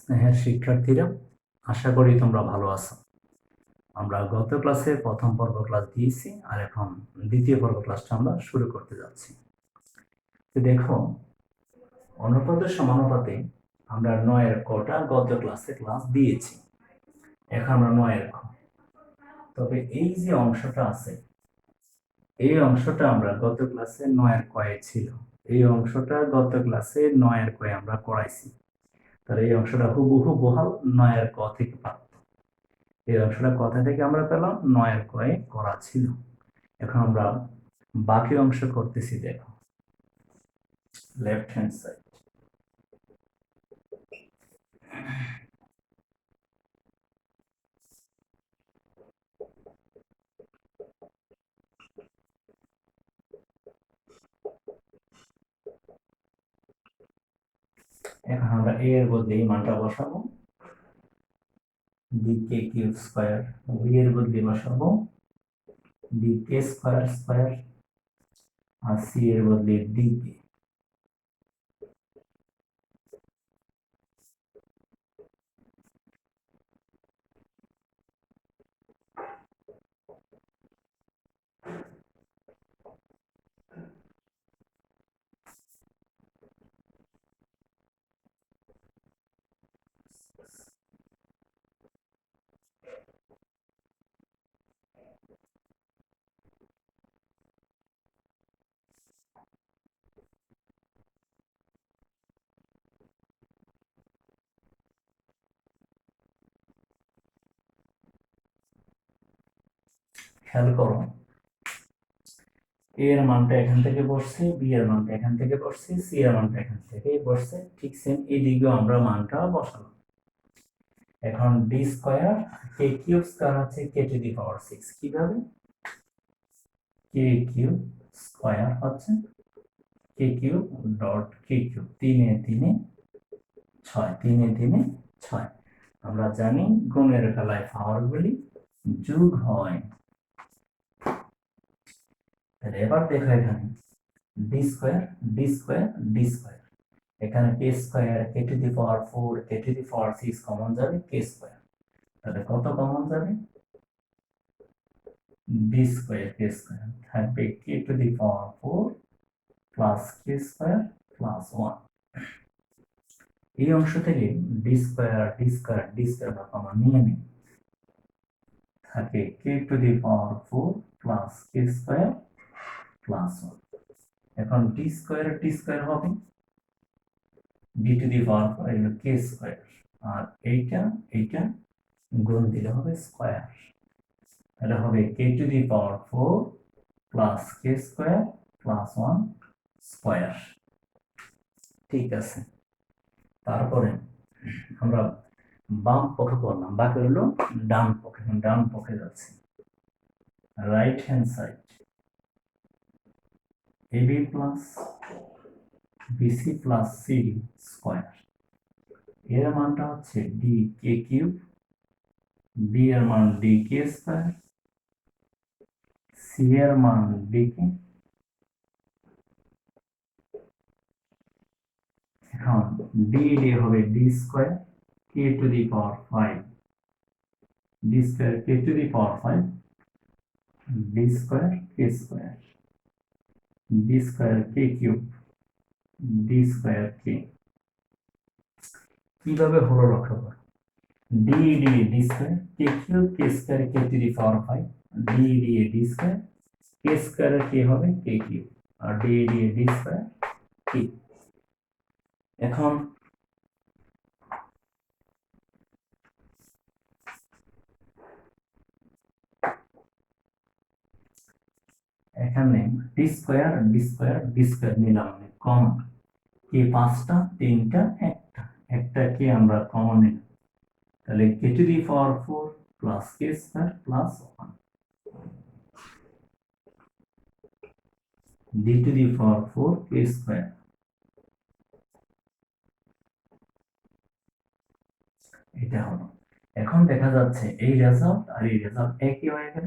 স্নেহের শিক্ষার্থীরা, আশা করি তোমরা ভালো আছো। আমরা গত ক্লাসে প্রথম পর্ব ক্লাস দিয়েছি, আর এখন দ্বিতীয় পর্ব ক্লাসটা আমরা শুরু করতে যাচ্ছি। তো দেখো, অনুপাতের সমানুপাতে আমরা 9-এর কটা গত ক্লাসে ক্লাস দিয়েছি। এখন আমরা 9-এর ক। তবে এই যে অংশটা আছে, এই অংশটা আমরা গত ক্লাসে 9-এর কয়ে ছিল। এই অংশটা গত ক্লাসে 9-এর কয়ে আমরা করাইছি। তাহলে এই অংশটা হুবহু বহাল 9-এর ক থেকে প্রাপ্ত। এই অংশটা কথা থেকে আমরা পেলাম 9-এর কয়ে করা ছিল। এখন আমরা বাকি অংশ করতেছি। দেখো, লেফট হ্যান্ড সাইড। এখন আমরা a এর বদলে এই মানটা বসাবো, dk কিউব স্কয়ার। b এর বদলে বসাবো dk স্কয়ার স্কয়ার, আর c এর বদলে dk। খেয়াল করো, a এর মানটা এখান থেকে বসছে, b এর মানটা এখান থেকে বসছে, c এর মানটা এখান থেকে বসছে। ঠিক সেম এই দিকেও আমরা মানটা বসালাম। এখন d square k cube square হচ্ছে k টু দি পাওয়ার 6। কিভাবে? k কিউব স্কয়ার হচ্ছে k cube dot k cube, 3 এ 3 এ 6, 3 এ 3 এ 6। আমরা জানি গুণের বেলায় পাওয়ারগুলি যোগ হয়। তাহলে এবার দেখো, এখানে d square d square d square, এখানে k square k to the power 4 k to the power 6 common যাবে, k স্কয়ার। তাহলে কত কমন যাবে? d স্কয়ার k স্কয়ার থাকবে k to the power 4 plus k square plus 1। এই অংশ থেকে d square d square d square আমরা common নিয়ে নিই, থাকে k to the power 4 plus k square plus 1। এখন d স্কয়ার t স্কয়ার হবে d টু দি পাওয়ার 4 এর k স্কয়ার, আর এইটা গুণ দিলে হবে স্কয়ার। তাহলে হবে k to the power 4 plus k square plus 1 square. ঠিক আছে, তারপরে আমরা বাম পক্ষে করলাম, বাকি হলো ডান পক্ষে। ডান পক্ষে যাচ্ছে, right hand side ab plus bc plus cd square. এর মানটা হচ্ছে dk কিউব, b এর মান dk স্কয়ার, c এর মান dk। এখন d হবে d square k to the power 5, d square k to the power 5, d square k square, d square k cube, d square k। কিভাবে হলো লক্ষ্য করো, d d square k cube k square k to the power 5, d d square k square k হবে k cube, আর d d square k। এখন এখানে d square d square d square নিলাম common, k পাঁচটা, তিনটা, একটা কে আমরা common নিলাম। তাহলে k to the power 4 plus k square plus 1, d to the power 4 k square. এটা হলো। এখন দেখা যাচ্ছে এই রেজাল্ট আর এই রেজাল্ট একই হয়ে গেল।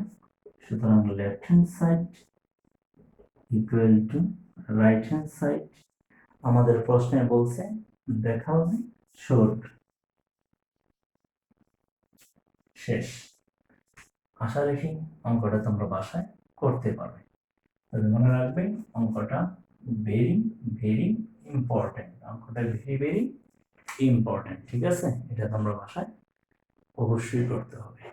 সুতরাং left hand side equal to right hand side. আমাদের প্রশ্নে বলছে দেখাও যে শোড শেষ। আশা রাখি অঙ্কটা তোমরা বাসায় করতে পারবে। তবে মনে রাখবে অঙ্কটা ভেরি ভেরি ইম্পর্টেন্ট, অঙ্কটা ভেরি ভেরি ইম্পর্টেন্ট, ঠিক আছে? এটা তোমরা বাসায় অবশ্যই করতে হবে।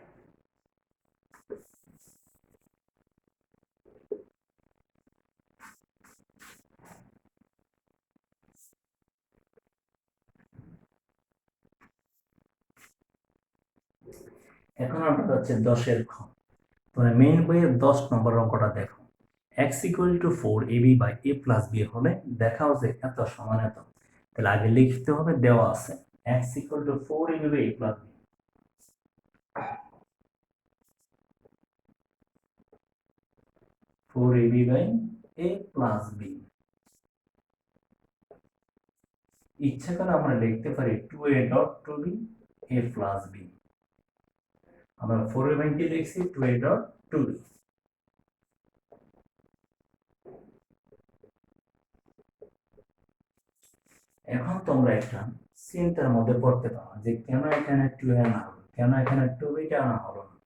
এখন আমরা হচ্ছে 10-এর খ। মানে মেইন বইয়ের 10 নম্বর অঙ্কটা দেখো। x equal to 4ab by a plus b হলে দেখাও যে এত সমান এত। তাহলে আগে লিখতে হবে, দেওয়া আছে x equal to 4ab by a plus b। 4ab by a plus b। ইচ্ছা করে আমরা লিখতে পারি 2a dot 2b a plus b। আমরা 4a by কে লিখছি 2a dot 2b। এখন তোমরা একটা চিন্তার মধ্যে পড়তে পারো যে কেন এখানে 2a আনা হলো, কেন এখানে 2b কে আনা হলো না।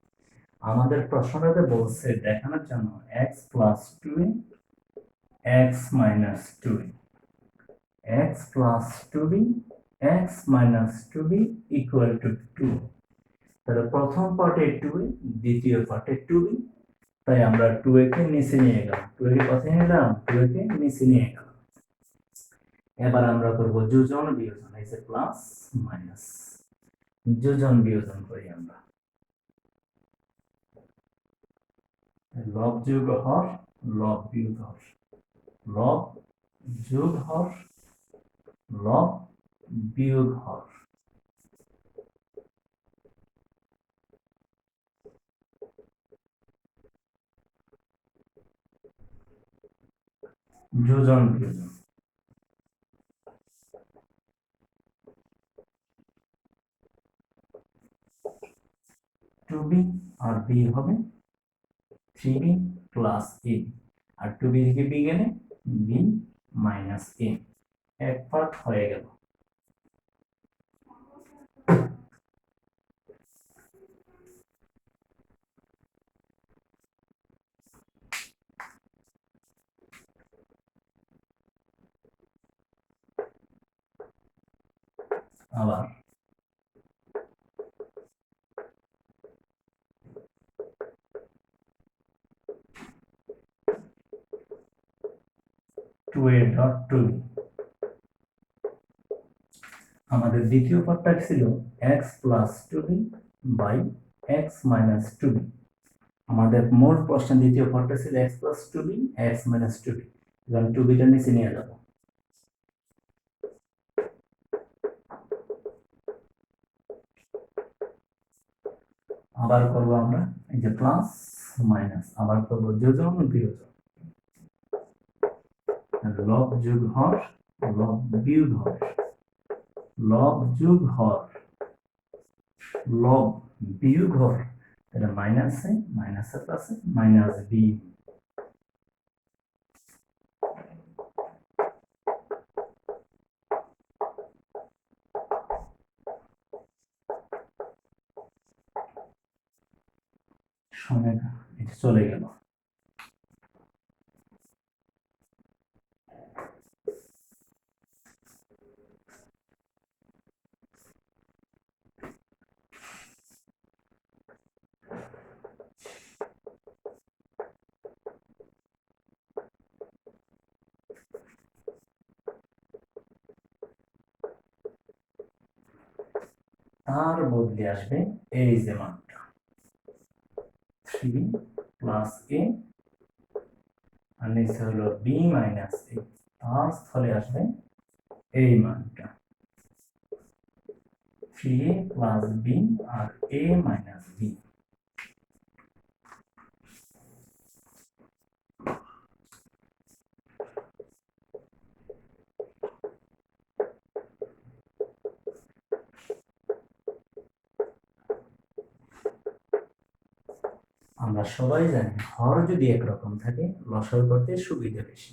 আমাদের প্রশ্নটাতে বলছে দেখানোর জন্য x plus 2a x minus 2a, x plus 2b x minus 2b equal to 2। তাহলে প্রথম পার্টে 2a, দ্বিতীয় পার্টে 2b, তাই আমরা 2a কে নিচে নিয়ে গেলাম। 2a কে কোথায় নিয়ে গেলাম? 2a কে নিচে নিয়ে গেলাম। এবার আমরা করব যোজন বিয়োজন, এই যে প্লাস মাইনাস, যোজন বিয়োজন করি আমরা। লব যোগ হর, লব বিয়োগ হর, লব যোগ হর, লব বিয়োগ হর। যোজন বিয়োজন। 2b আর b হবে 3b প্লাস a, আর 2b থেকে b গেলে b মাইনাস a। এক পার্ট হয়ে গেল। আবার 2a dot 2b। আমাদের দ্বিতীয় পার্টটা ছিল x plus 2b by x minus 2b। আমাদের মূল প্রশ্নের দ্বিতীয় পার্টটা ছিল x plus 2b x minus 2b। এখন 2b টা নিচে নিয়ে যাব। আবার করব আমরা এই যে প্লাস মাইনাস, আবার করব যোজন বিয়োজন, লব যোগ হর, লব বিয়োগ হর, লব যোগ হর, লব বিয়োগ হর। তাহলে মাইনাসে মাইনাসে প্লাসে মাইনাস বি। সময়টা এটা চলে গেল। তার বদলে আসবে এই যে মানটা 3 প্লাস a, আর নিচে হলো b মাইনাস a। তার স্থলে আসবে এই মানটা 3a প্লাস b আর a মাইনাস b। আমরা সবাই জানি হর যদি একরকম থাকে লসাগু করতে সুবিধা বেশি।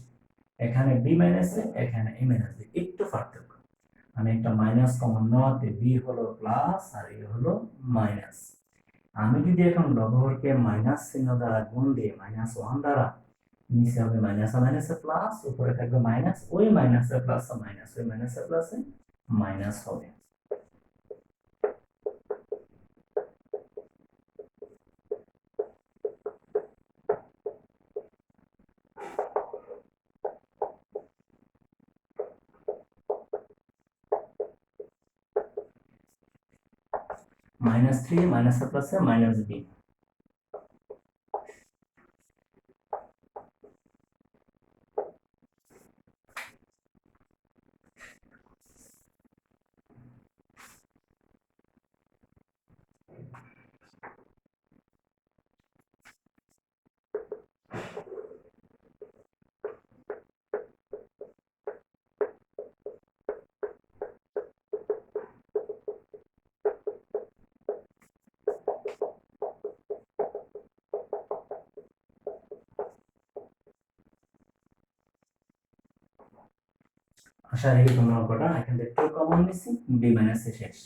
এখানে b মাইনাস a, এখানে a মাইনাস b, একটু পার্থক্য, মানে একটা মাইনাস কমন নেওয়াতে b হলো প্লাস আর a হলো মাইনাস। আমি যদি এখন লবহরকে মাইনাস চিহ্ন দ্বারা গুণ দিই -1 দ্বারা, নিচে হবে মাইনাসে মাইনাসে প্লাস, উপরে থাকবে মাইনাস, ওই মাইনাসে প্লাসে মাইনাস, ওই মাইনাসে প্লাসে মাইনাস হবে। -3 মাইনাসে প্লাসে -b। আশা রাখি তোমরা অঙ্কটা এখান থেকে একটু কমন নিচ্ছি, b মাইনাস এ শেষ।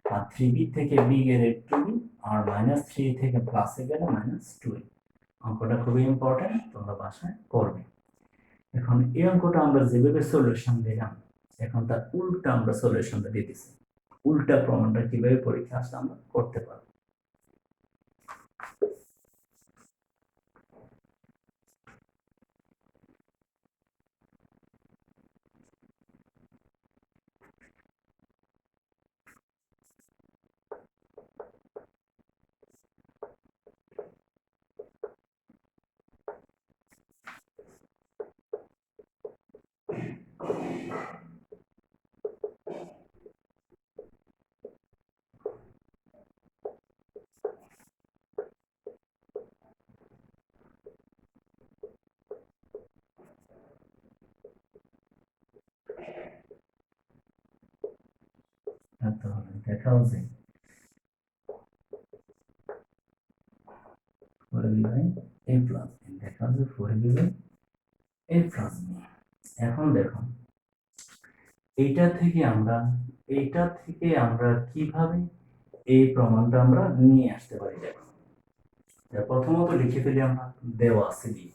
আর 3b থেকে b গেলে 2b, আর -3 থেকে প্লাসে গেলে -2a। অঙ্কটা খুবই ইম্পর্টেন্ট, তোমরা বাসায় করবে। এখন এই অঙ্কটা আমরা যেভাবে সলিউশন দিলাম, এখন তার উল্টা আমরা সলিউশনটা দিতেছি। উল্টা প্রমাণটা কিভাবে পরীক্ষা আসলে আমরা করতে পারবো। তাহলে দেখা যায় 4b by a plus b, দেখা যায় 4b by a plus b। এখন দেখো এইটা থেকে আমরা কিভাবে এই প্রমাণটা আমরা নিয়ে আসতে পারি। দেখো প্রথমত লিখে ফেলি আমরা, দেওয়া আছে দিয়ে।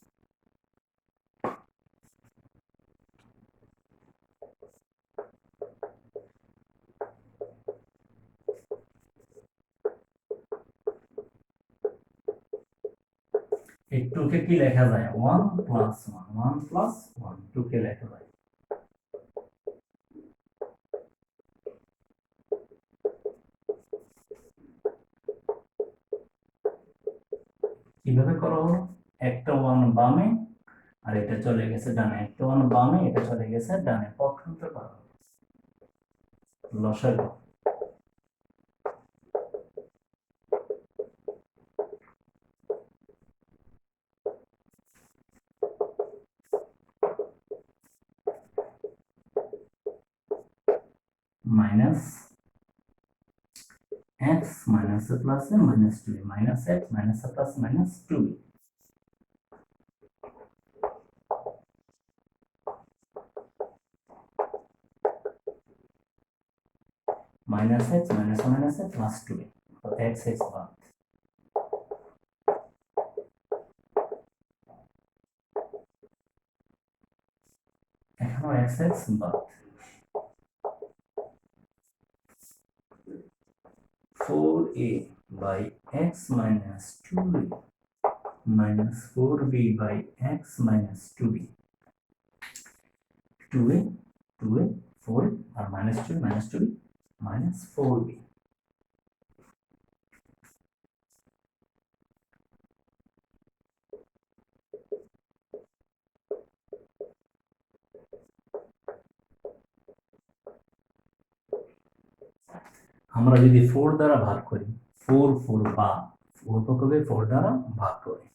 এই 2 কে কি লেখা যায়? 1 প্লাস 1, 1 প্লাস 1, 2 কে লেখা যায়। কিভাবে করা হলো? একটা 1 বামে আর এটা চলে গেছে ডানে, একটা 1 বামে, এটা চলে গেছে ডানে, পক্ষান্তর করা হলো। লসাগু minus x minus a plus a minus 2, minus x minus a plus minus 2, minus x minus a plus 2, তো x x বাদ। এখানেও x x বাদ। 4a by x minus 2a minus 4b by x minus 2b, 2a 2a 4 R minus 2 minus 2b minus 4b। আমরা যদি 4 দ্বারা ভাগ করি, 4 4 বা উৎপক্ষকে 4 দ্বারা ভাগ করি,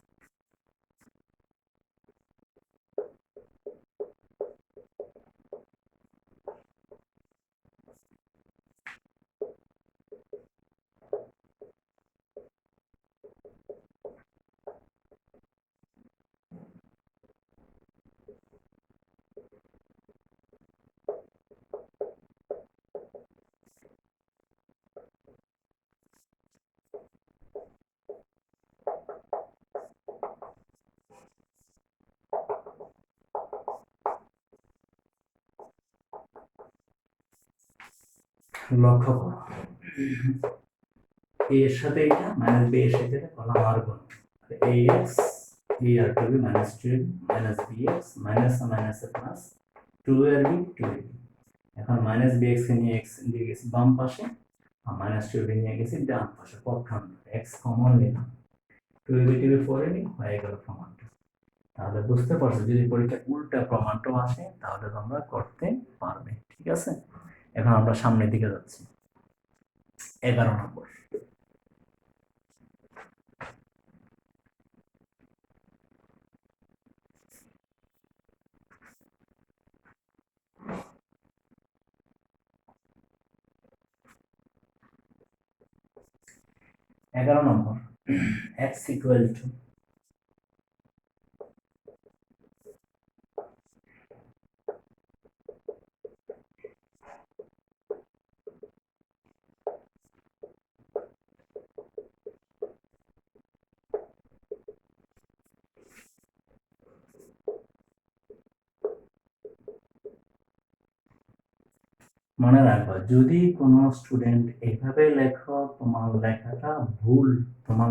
লক্ষ্য করো a এর সাথে এটা মাইনাস b এর সাথে এটা কলাম আর গুণ ax a আর 2b minus 2b minus bx minus a minus a plus 2ab 2ab এখন মাইনাস bx কে নিয়ে x দিয়ে গেছি বাম পাশে আর মাইনাস 2b নিয়ে গেছি ডান পাশে পক্ষান্তর x কমন নিলাম 2ab 2b 4ab হয়ে গেল প্রমাণটা। তাহলে বুঝতে পারছো যদি পরীক্ষা উল্টা প্রমাণটাও আসে তাহলে তোমরা করতে পারবে। ঠিক আছে, এখন আমরা সামনের দিকে যাচ্ছি 11 নম্বর। x equal to মনে রাখবা যদি কোনো স্টুডেন্ট এইভাবে লেখো তোমার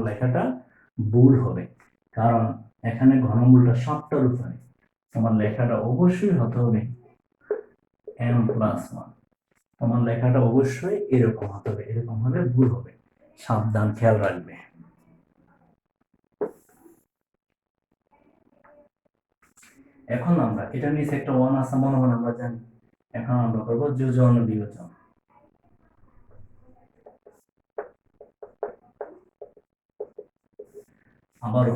লেখাটা ভুল হবে, কারণ এখানে ঘনমূলটা 7টার উপরে, তোমার লেখাটা অবশ্যই হতে হবে m+1, তোমার লেখাটা অবশ্যই এরকম হতে হবে, এরকম হলে ভুল হবে, সাবধান খেয়াল রাখবে। এখন আমরা এটা নিচে একটা 1 আছে মনে মনে আমরা জানি, এখন আমরা করব যোজন বিয়োজন। আবারও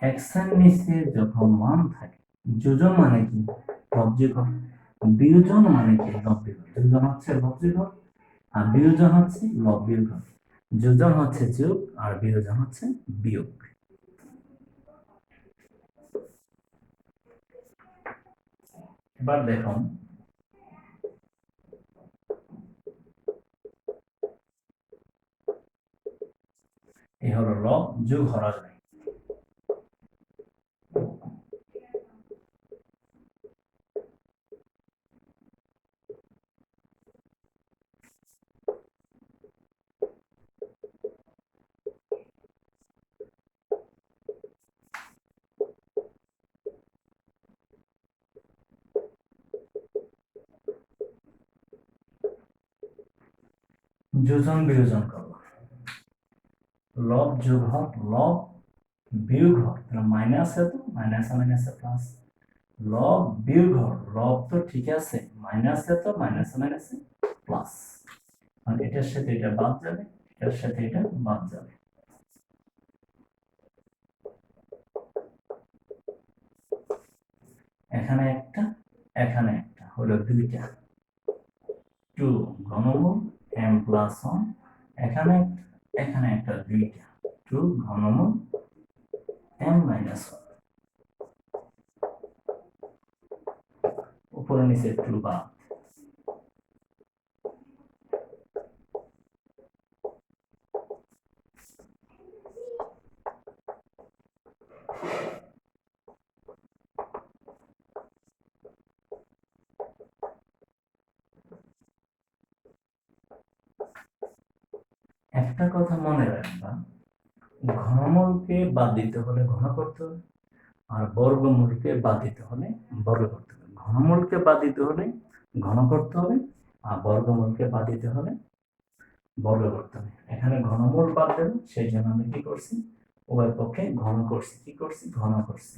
x এর নিচে যখন মান থাকে, যোজন মানে কি লব্ধঘর, বিয়োজন মানে কি লব্ধঘর। যোজন হচ্ছে লব্ধঘর আর বিয়োজন হচ্ছে লব্ধঘর। যোজন হচ্ছে যোগ আর বিয়োজন হচ্ছে বিয়োগ। এবার দেখুন এই হলো লব, যোগ হরা যায়। যোজন বিয়োজন করব, লব যোগ হর লব বিয়োগ হর, তাহলে মাইনাস এত মাইনাস মাইনাস প্লাস, লব বিয়োগ হর লব তো ঠিক আছে, মাইনাস এত মাইনাস মাইনাস প্লাস, আর এটার সাথে এটা বাদ যাবে, এটার সাথে এটা বাদ যাবে। এখানে একটা হলো দুইটা 2 ঘনমূল m+1, এখানে একটা দুইটা 2 ঘনমূল m-1, উপরে নিচে 2 বাদ। একটা কথা মনে রাখবা, ঘনমূলকে বাদ দিতে হলে ঘন করতে হবে, আর বর্গমূলকে বাদ দিতে হলে বর্গ করতে হবে। ঘনমূলকে বাদ দিতে হলে ঘন করতে হবে, আর বর্গমূলকে বাদ দিতে হলে বর্গ করতে হবে। এখানে ঘনমূল বাদ দেব, সেই জন্য আমি কি করছি, উভয় পক্ষে ঘন করছি, ঘন করছি।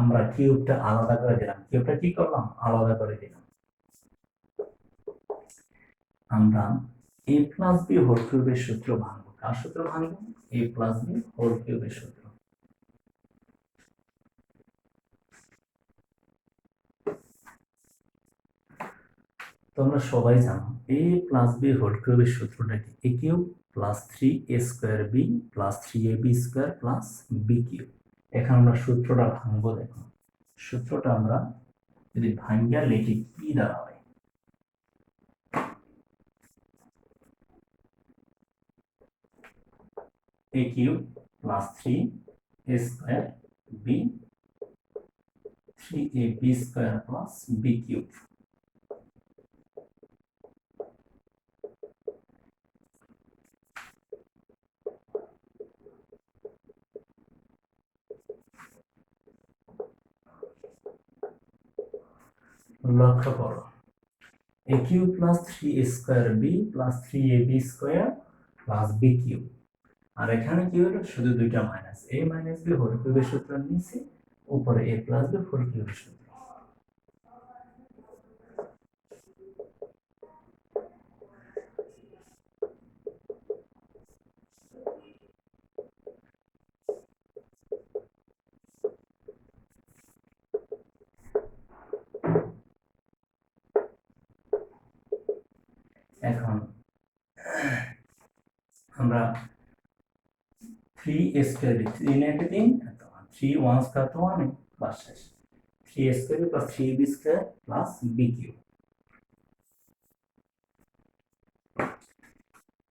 আমরা কিউবটা আলাদা করে দিলাম, কিউবটা কি করলাম আলাদা করে দিলাম। আমরা a প্লাস বি হোল কিউবের সূত্র ভাঙবো, কার সূত্র ভাঙবো, a প্লাস বি হোল কিউবের সূত্র। তোমরা সবাই জানো a প্লাস বি হোল কিউবের সূত্রটা কি, a cube plus 3a square b plus 3ab square plus b cube. এখন আমরা সূত্রটা ভাঙবো। দেখো সূত্রটা আমরা যদি ভাঙ্গা লিখি কি দাঁড়াবে, a cube plus 3a square b 3ab square plus b cube. লক্ষ্য করো a cube plus 3a square b plus 3ab square plus b cube. আর এখানে কি হলো, শুধু দুইটা minus, a minus b whole কিউবের সূত্র নিচে, উপরে a প্লাস b হোল কিউবের সূত্র। এখন আমরা 3a স্কয়ার 3 নাকি 3 3 1 স্কয়ার তো 1 বাস শেষ। 3a square plus 3b square plus b cube.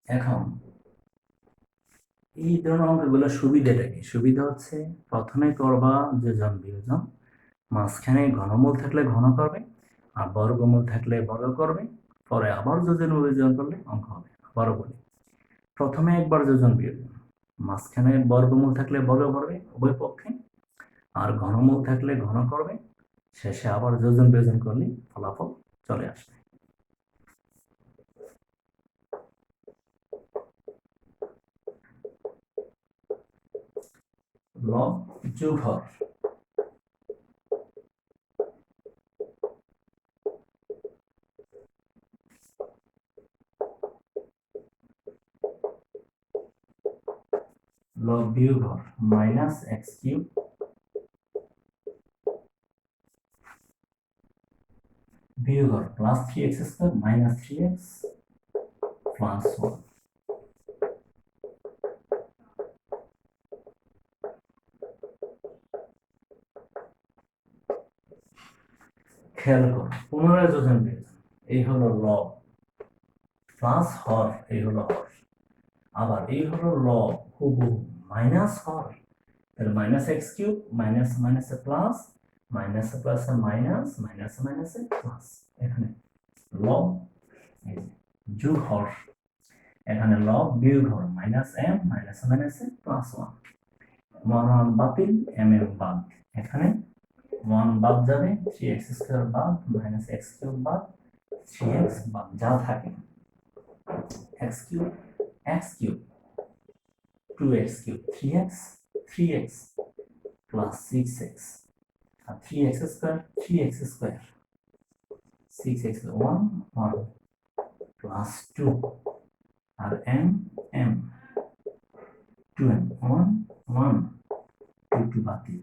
এখন এই ধরনের অঙ্কগুলো সুবিধাটা কি? সুবিধা হচ্ছে প্রথমে করবা যোজন বিয়োজন, মাঝখানে ঘনমূল থাকলে ঘন করবে, আর বর্গমূল থাকলে বর্গ করবে, পরে আবার যোজন বিয়োজন করলে অঙ্ক হবে। আবারও বলি, প্রথমে একবার যোজন বিয়োজন, মাঝখানে বর্গমূল থাকলে বর্গ করবে উভয় পক্ষে, আর ঘনমূল থাকলে ঘন করবে, শেষে আবার যোজন বিয়োজন করলে ফলাফল চলে আসবে। লব যোগ হর, লব বিয়োগ হর মাইনাস এক্স কিউব বিয়োগ হর plus 3x square minus 3x plus 1। খেয়াল করো, পুনরায় যোজন বিয়োজন, এই হলো লব প্লাস হর, এই হলো হর, আবার এই হলো লব হুবহু মাইনাস হর, তাহলে মাইনাস এক্স কিউব মাইনাস মাইনাসে প্লাস, মাইনাসে প্লাসে মাইনাস, মাইনাসে মাইনাসে প্লাস। এখানে লব যোগ হর, এখানে লব বিয়োগ হর মাইনাস এম মাইনাসে মাইনাসে প্লাস 1। 1 বাতিল, এম এম বাদ, এখানে 1 বাদ যাবে, 3x স্কয়ার বাদ, মাইনাস x কিউব বাদ, 3x বাদ, যা থাকে x cube 2x cube 3x plus 6x, আর 3x স্কয়ার 6x 1 প্লাস 2, আর m 2m 1 2 বাতিল।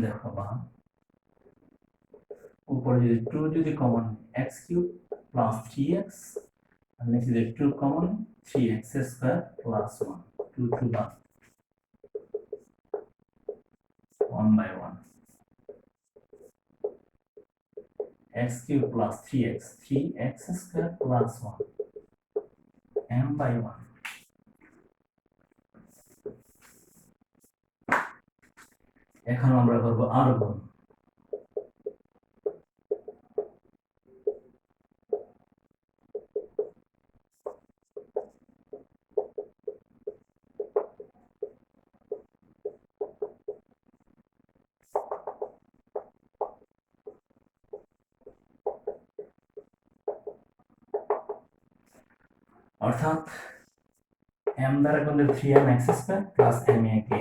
দেখো বা উপরে যদি 2 যদি common, x cube plus 3x, আর নিচে যদি 2 কমন, 3x স্কয়ার প্লাস 1, 2 বাদ, 1 by 1, x cube plus 3x square plus 1, m by 1। এখন আমরা করব আর গুণ, অর্থাৎ m দ্বারা গুণ 3m x square plus m a কে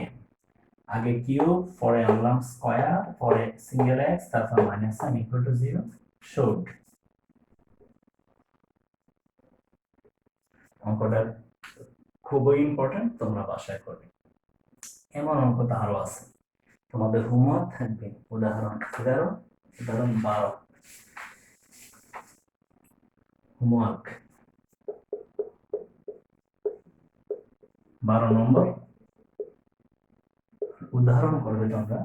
আগে কিউব, পরে আনলাম স্কয়ার, পরে সিঙ্গেল x, তারপর minus m equal to 0 showed. অঙ্কটা খুবই ইম্পর্টেন্ট, তোমরা বাসায় করবে। এমন অঙ্ক তো আরো আছে, তোমাদের হোমওয়ার্ক থাকবে উদাহরণ 11, উদাহরণ 12। হোমওয়ার্ক 12 নম্বর উদাহরণ করবে তোমরা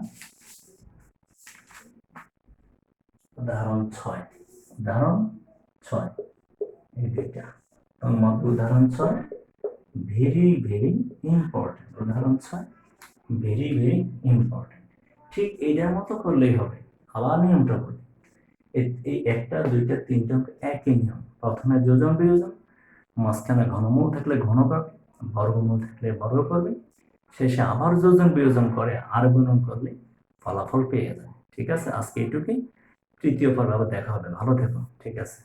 উদাহরণ 6 এই দুইটা তোমার উদাহরণ 6 ভেরি ভেরি ইম্পর্টেন্ট উদাহরণ 6 ভেরি ভেরি ইম্পর্টেন্ট ঠিক এইটার মতো করলেই হবে আবার নিয়মটা বলি এই একটা দুইটা তিনটা একই নিয়ম প্রথমে যোজন বিয়োজন মাঝখানে ঘনমূল থাকলে ঘন করবে বর্গমূল থাকলে বর্গ করবে শেষে আবার যোজন বিয়োজন করে আর গুণন করলে ফলাফল পেয়ে যাবে ঠিক আছে আজকে এটুকুই তৃতীয় পর্বে আবার দেখা হবে ভালো থেকো ঠিক আছে